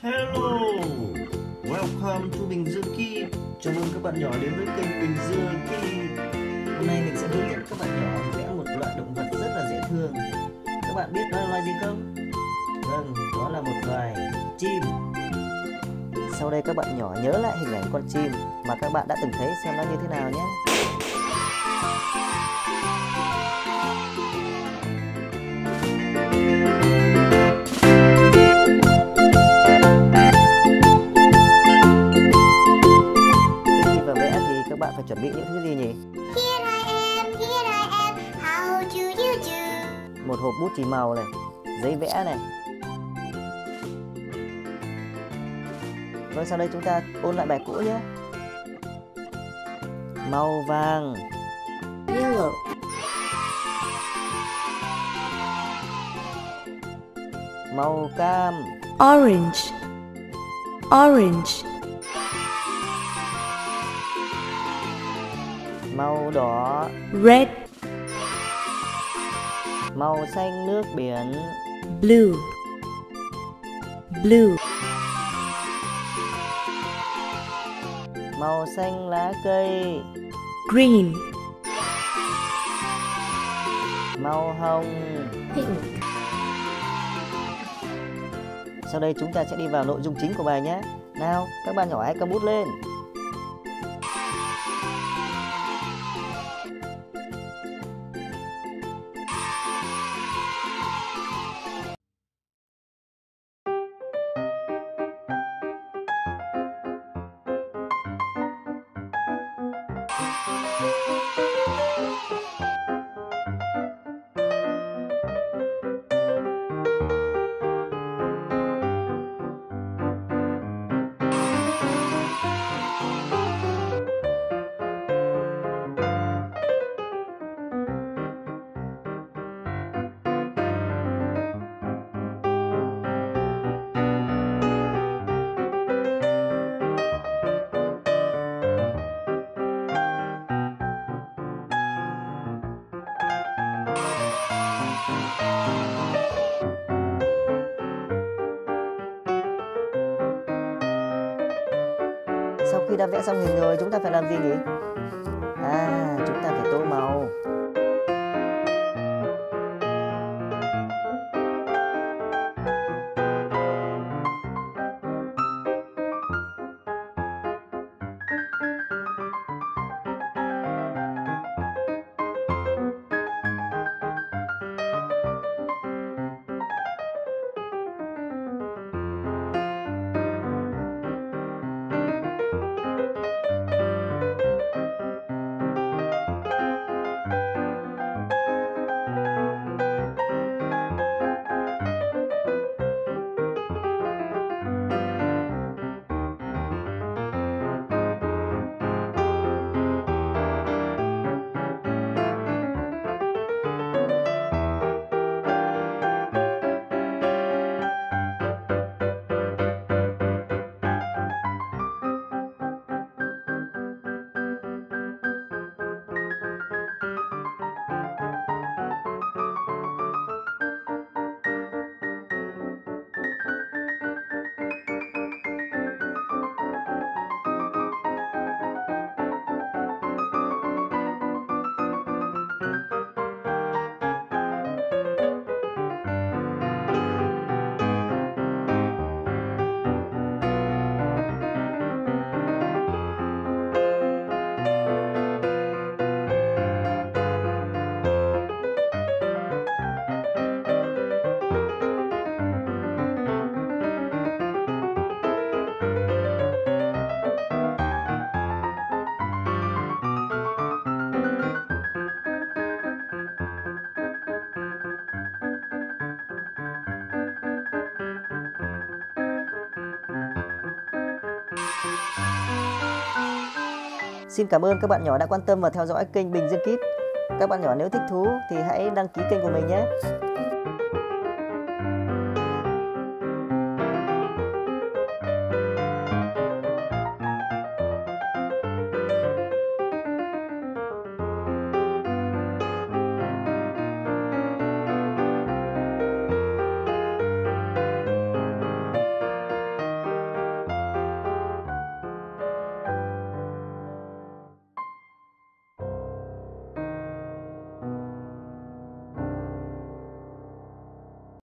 Hello, welcome to Bình Dương Kids. Chào mừng các bạn nhỏ đến với kênh Bình Dương Kids. Hôm nay mình sẽ hướng dẫn các bạn nhỏ vẽ một loại động vật rất là dễ thương. Các bạn biết đó là loài gì không? Vâng, đó là một loài chim. Sau đây các bạn nhỏ nhớ lại hình ảnh con chim mà các bạn đã từng thấy xem nó như thế nào nhé. Các bạn phải chuẩn bị những thứ gì nhỉ? Here I am, how do you do? Một hộp bút chì màu này, giấy vẽ này. Vâng, sau đây chúng ta ôn lại bài cũ nhé. Màu vàng, Yellow. màu cam, Orange. Orange. màu đỏ, Red. màu xanh nước biển, Blue. Blue. màu xanh lá cây, Green. màu hồng. Pink. Sau đây chúng ta sẽ đi vào nội dung chính của bài nhé. Nào, các bạn nhỏ hãy cầm bút lên. Sau khi đã vẽ xong hình rồi, chúng ta phải làm gì nhỉ? Chúng ta phải tô màu. Xin cảm ơn các bạn nhỏ đã quan tâm và theo dõi kênh Bình Dương Kids. Các bạn nhỏ nếu thích thú thì hãy đăng ký kênh của mình nhé.